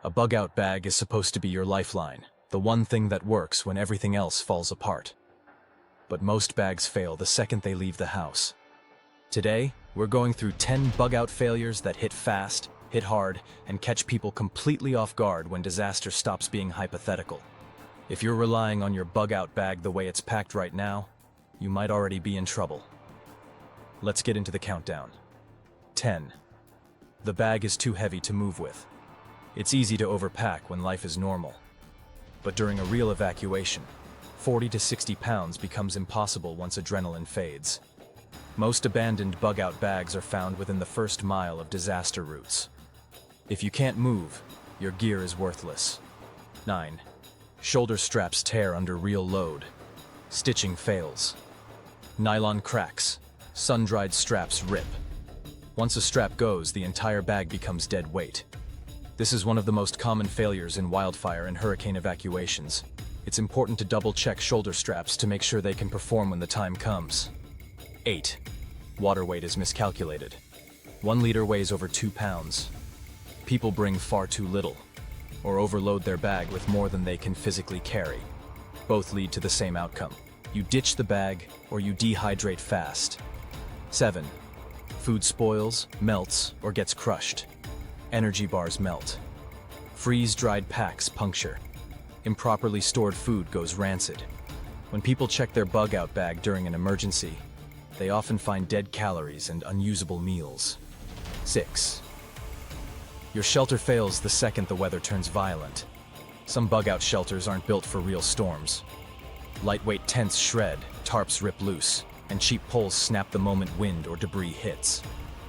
A bug-out bag is supposed to be your lifeline, the one thing that works when everything else falls apart. But most bags fail the second they leave the house. Today, we're going through 10 bug-out failures that hit fast, hit hard, and catch people completely off guard when disaster stops being hypothetical. If you're relying on your bug-out bag the way it's packed right now, you might already be in trouble. Let's get into the countdown. 10. The bag is too heavy to move with. It's easy to overpack when life is normal. But during a real evacuation, 40 to 60 pounds becomes impossible once adrenaline fades. Most abandoned bug-out bags are found within the first mile of disaster routes. If you can't move, your gear is worthless. 9. Shoulder straps tear under real load. Stitching fails. Nylon cracks. Sun-dried straps rip. Once a strap goes, the entire bag becomes dead weight. This is one of the most common failures in wildfire and hurricane evacuations. It's important to double-check shoulder straps to make sure they can perform when the time comes. 8. Water weight is miscalculated. 1 liter weighs over 2 pounds. People bring far too little, or overload their bag with more than they can physically carry. Both lead to the same outcome. You ditch the bag, or you dehydrate fast. 7. Food spoils, melts, or gets crushed. Energy bars melt. Freeze-dried packs puncture. Improperly stored food goes rancid. When people check their bug-out bag during an emergency, they often find dead calories and unusable meals. 6. Your shelter fails the second the weather turns violent. Some bug-out shelters aren't built for real storms. Lightweight tents shred, tarps rip loose, and cheap poles snap the moment wind or debris hits.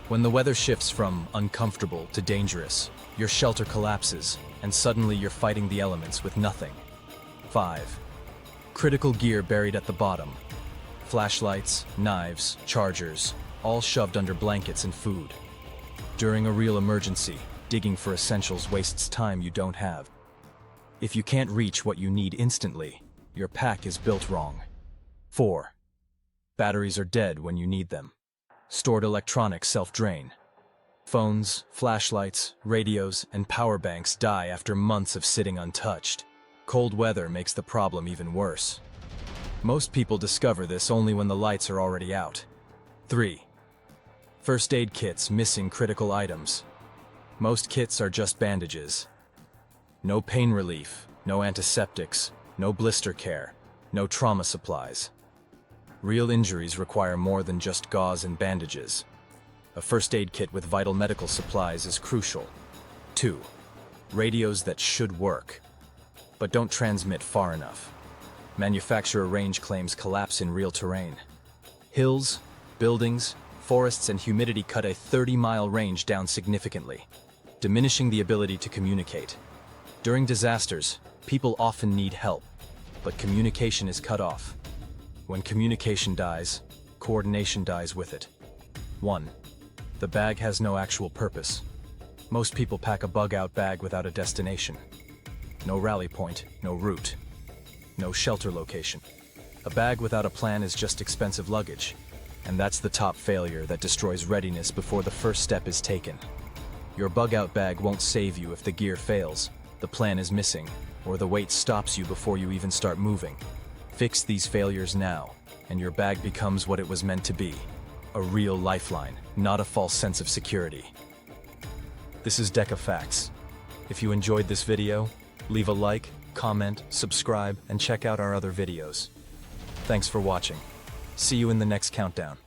When the weather shifts from uncomfortable to dangerous, your shelter collapses, and suddenly you're fighting the elements with nothing. 5. Critical gear buried at the bottom. Flashlights, knives, chargers, all shoved under blankets and food. During a real emergency, digging for essentials wastes time you don't have. If you can't reach what you need instantly, your pack is built wrong. 4. Batteries are dead when you need them. Stored electronics self-drain. Phones, flashlights, radios, and power banks die after months of sitting untouched. Cold weather makes the problem even worse. Most people discover this only when the lights are already out. 3. First aid kits missing critical items. Most kits are just bandages. No pain relief, no antiseptics, no blister care, no trauma supplies. Real injuries require more than just gauze and bandages. A first aid kit with vital medical supplies is crucial. 2. Radios that should work, but don't transmit far enough. Manufacturer range claims collapse in real terrain. Hills, buildings, forests, and humidity cut a 30-mile range down significantly, diminishing the ability to communicate. During disasters, people often need help, but communication is cut off. When communication dies, coordination dies with it. 1. The bag has no actual purpose. Most people pack a bug-out bag without a destination. No rally point, no route, no shelter location. A bag without a plan is just expensive luggage, and that's the top failure that destroys readiness before the first step is taken. Your bug-out bag won't save you if the gear fails, the plan is missing, or the weight stops you before you even start moving. Fix these failures now, and your bag becomes what it was meant to be. A real lifeline, not a false sense of security. This is Deca Facts. If you enjoyed this video, leave a like, comment, subscribe, and check out our other videos. Thanks for watching. See you in the next countdown.